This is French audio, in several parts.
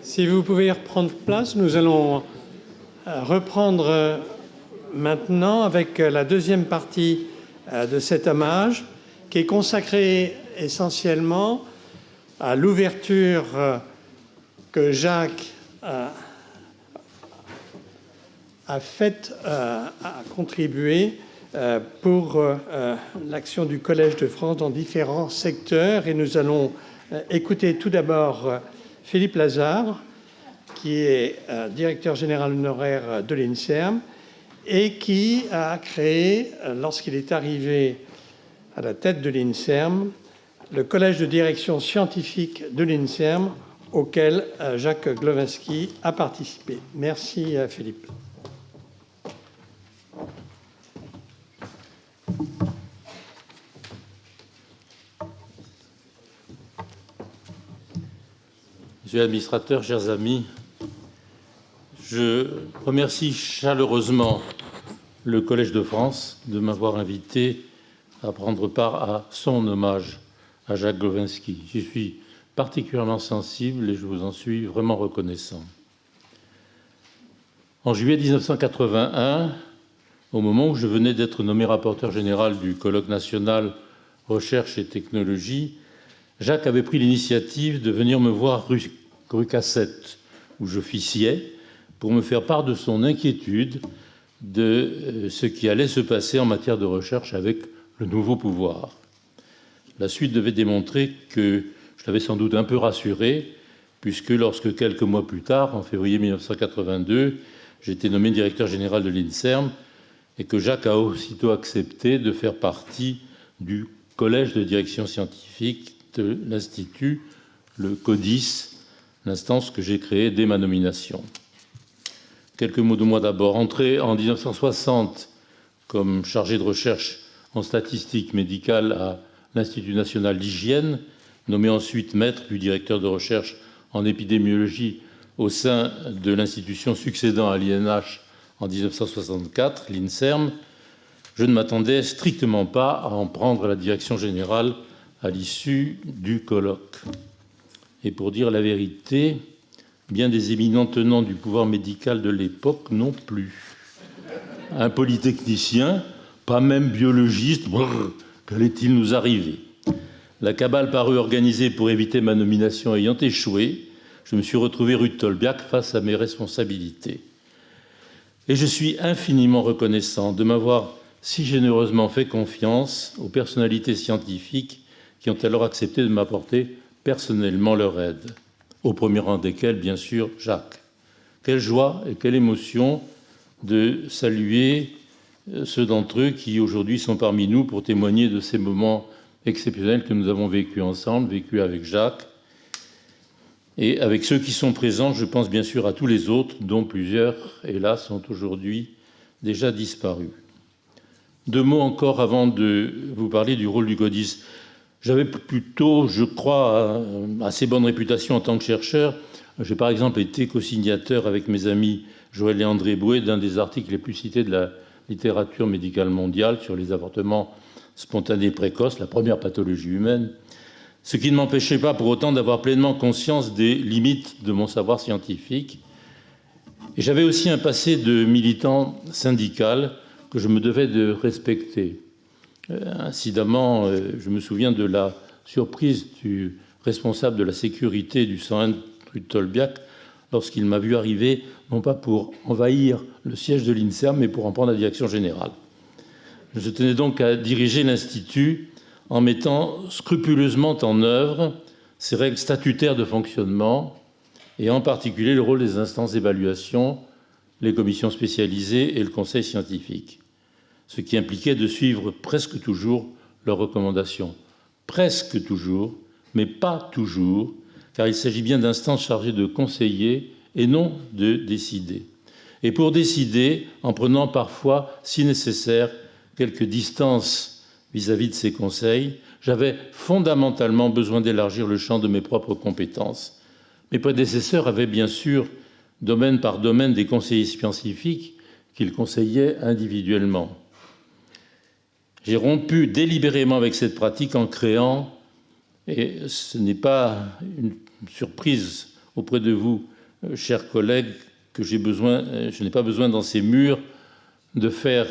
Si vous pouvez reprendre place, nous allons reprendre maintenant avec la deuxième partie de cet hommage qui est consacrée essentiellement à l'ouverture que Jacques a faite, a contribué pour l'action du Collège de France dans différents secteurs. Et nous allons écouter tout d'abord Philippe Lazare, qui est directeur général honoraire de l'INSERM et qui a créé, lorsqu'il est arrivé à la tête de l'INSERM, le collège de direction scientifique de l'INSERM, auquel Jacques Glowinski a participé. Merci Philippe. Monsieur l'administrateur, chers amis, je remercie chaleureusement le Collège de France de m'avoir invité à prendre part à son hommage à Jacques Glowinski. J'y suis particulièrement sensible et je vous en suis vraiment reconnaissant. En juillet 1981, au moment où je venais d'être nommé rapporteur général du colloque national Recherche et Technologie, Jacques avait pris l'initiative de venir me voir rue Cassette, où j'officiais, pour me faire part de son inquiétude de ce qui allait se passer en matière de recherche avec le nouveau pouvoir. La suite devait démontrer que je l'avais sans doute un peu rassuré, puisque lorsque quelques mois plus tard, en février 1982, j'étais nommé directeur général de l'INSERM et que Jacques a aussitôt accepté de faire partie du collège de direction scientifique de l'Institut, le CODIS, l'instance que j'ai créée dès ma nomination. Quelques mots de moi d'abord. Entré en 1960 comme chargé de recherche en statistique médicale à l'Institut national d'hygiène, nommé ensuite maître puis directeur de recherche en épidémiologie au sein de l'institution succédant à l'INH en 1964, l'INSERM, je ne m'attendais strictement pas à en prendre la direction générale à l'issue du colloque. Et pour dire la vérité, bien des éminents tenants du pouvoir médical de l'époque non plus. Un polytechnicien, pas même biologiste, qu'allait-il nous arriver? La cabale parut organisée pour éviter ma nomination ayant échoué, je me suis retrouvé rue de Tolbiac face à mes responsabilités. Et je suis infiniment reconnaissant de m'avoir si généreusement fait confiance aux personnalités scientifiques qui ont alors accepté de m'apporter personnellement leur aide, au premier rang desquels, bien sûr, Jacques. Quelle joie et quelle émotion de saluer ceux d'entre eux qui, aujourd'hui, sont parmi nous pour témoigner de ces moments exceptionnels que nous avons vécus ensemble, vécus avec Jacques. Et avec ceux qui sont présents, je pense bien sûr à tous les autres, dont plusieurs, hélas, sont aujourd'hui déjà disparus. Deux mots encore avant de vous parler du rôle du CODIS. J'avais plutôt, je crois, assez bonne réputation en tant que chercheur. J'ai par exemple été co-signateur avec mes amis Joël et André Bouet d'un des articles les plus cités de la littérature médicale mondiale sur les avortements spontanés précoces, la première pathologie humaine, ce qui ne m'empêchait pas pour autant d'avoir pleinement conscience des limites de mon savoir scientifique. Et j'avais aussi un passé de militant syndical que je me devais de respecter. Incidemment, je me souviens de la surprise du responsable de la sécurité du 101 rue de Tolbiac lorsqu'il m'a vu arriver, non pas pour envahir le siège de l'INSERM, mais pour en prendre la direction générale. Je tenais donc à diriger l'Institut en mettant scrupuleusement en œuvre ses règles statutaires de fonctionnement et en particulier le rôle des instances d'évaluation, les commissions spécialisées et le conseil scientifique, ce qui impliquait de suivre presque toujours leurs recommandations. Presque toujours, mais pas toujours, car il s'agit bien d'instances chargées de conseiller et non de décider. Et pour décider, en prenant parfois, si nécessaire, quelques distances vis-à-vis de ces conseils, j'avais fondamentalement besoin d'élargir le champ de mes propres compétences. Mes prédécesseurs avaient bien sûr, domaine par domaine, des conseillers scientifiques qu'ils conseillaient individuellement. J'ai rompu délibérément avec cette pratique en créant, et ce n'est pas une surprise auprès de vous chers collègues, que je n'ai pas besoin dans ces murs de faire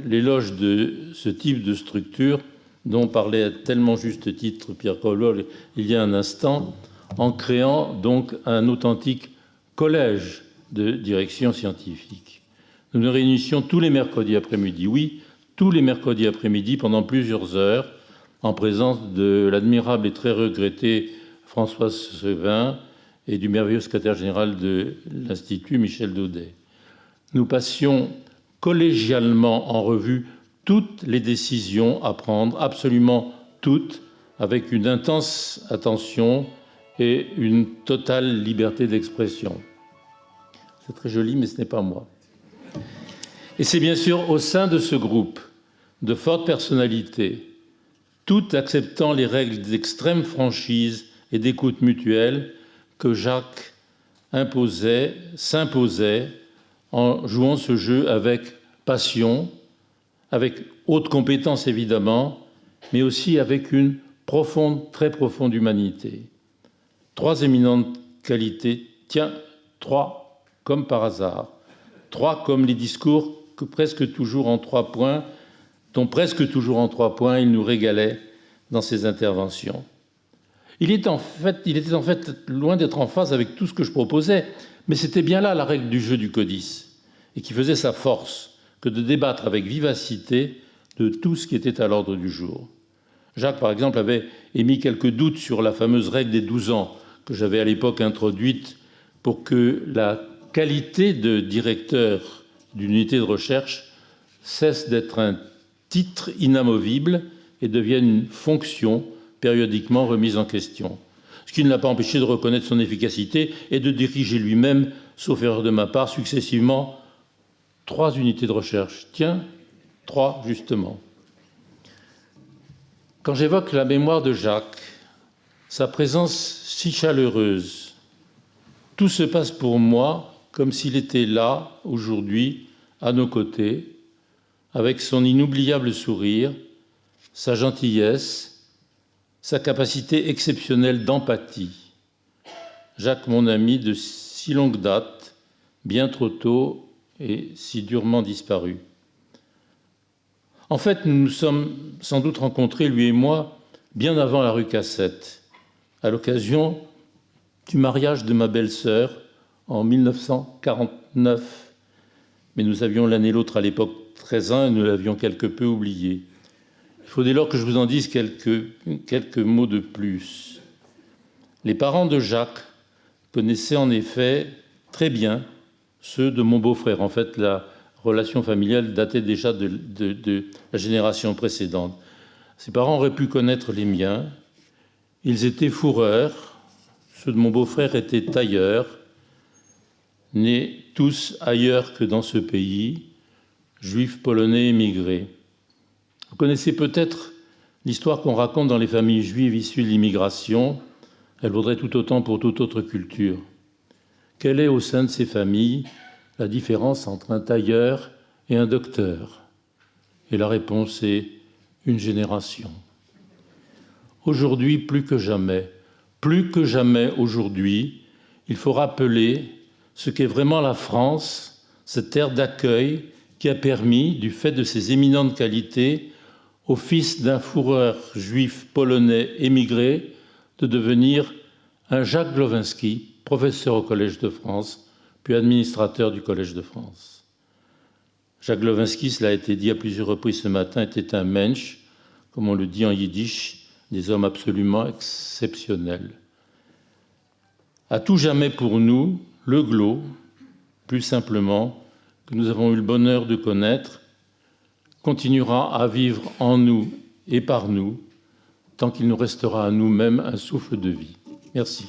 l'éloge de ce type de structure dont parlait à tellement juste titre Pierre Collol il y a un instant, en créant donc un authentique collège de direction scientifique. Nous nous réunissions tous les mercredis après-midi, oui, tous les mercredis après-midi pendant plusieurs heures, en présence de l'admirable et très regretté Françoise Sevin et du merveilleux secrétaire général de l'Institut, Michel Daudet. Nous passions collégialement en revue toutes les décisions à prendre, absolument toutes, avec une intense attention et une totale liberté d'expression. C'est très joli, mais ce n'est pas moi. Et c'est bien sûr au sein de ce groupe de fortes personnalités, toutes acceptant les règles d'extrême franchise et d'écoute mutuelle, que Jacques s'imposait en jouant ce jeu avec passion, avec haute compétence évidemment, mais aussi avec une profonde, très profonde humanité. 3 éminentes qualités, tiens, 3 comme par hasard, 3 comme les discours que presque toujours en 3 points, dont presque toujours en 3 points il nous régalait dans ses interventions. Il était en fait loin d'être en phase avec tout ce que je proposais, mais c'était bien là la règle du jeu du codice, et qui faisait sa force que de débattre avec vivacité de tout ce qui était à l'ordre du jour. Jacques, par exemple, avait émis quelques doutes sur la fameuse règle des 12 ans que j'avais à l'époque introduite pour que la qualité de directeur d'une unité de recherche cesse d'être un titre inamovible et devienne une fonction périodiquement remise en question. Ce qui ne l'a pas empêché de reconnaître son efficacité et de diriger lui-même, sauf erreur de ma part, successivement 3 unités de recherche. Tiens, 3 justement. Quand j'évoque la mémoire de Jacques, sa présence si chaleureuse, tout se passe pour moi comme s'il était là, aujourd'hui, à nos côtés, avec son inoubliable sourire, sa gentillesse, sa capacité exceptionnelle d'empathie. Jacques, mon ami de si longue date, bien trop tôt et si durement disparu. En fait, nous nous sommes sans doute rencontrés, lui et moi, bien avant la rue Cassette, à l'occasion du mariage de ma belle-sœur en 1949. Mais nous avions l'un et l'autre à l'époque 13 ans et nous l'avions quelque peu oublié. Il faut dès lors que je vous en dise quelques mots de plus. Les parents de Jacques connaissaient en effet très bien ceux de mon beau-frère. En fait, la relation familiale datait déjà de la génération précédente. Ses parents auraient pu connaître les miens. Ils étaient fourreurs. Ceux de mon beau-frère étaient tailleurs, nés tous ailleurs que dans ce pays, juifs polonais émigrés. Vous connaissez peut-être l'histoire qu'on raconte dans les familles juives issues de l'immigration. Elle vaudrait tout autant pour toute autre culture. Quelle est au sein de ces familles la différence entre un tailleur et un docteur? Et la réponse est une génération. Aujourd'hui, plus que jamais aujourd'hui, il faut rappeler ce qu'est vraiment la France, cette terre d'accueil qui a permis, du fait de ses éminentes qualités, au fils d'un fourreur juif polonais émigré, de devenir un Jacques Glowinski, professeur au Collège de France, puis administrateur du Collège de France. Jacques Glowinski, cela a été dit à plusieurs reprises ce matin, était un Mensch, comme on le dit en yiddish, des hommes absolument exceptionnels. À tout jamais pour nous, le Glo, plus simplement, que nous avons eu le bonheur de connaître, continuera à vivre en nous et par nous, tant qu'il nous restera à nous-mêmes un souffle de vie. Merci.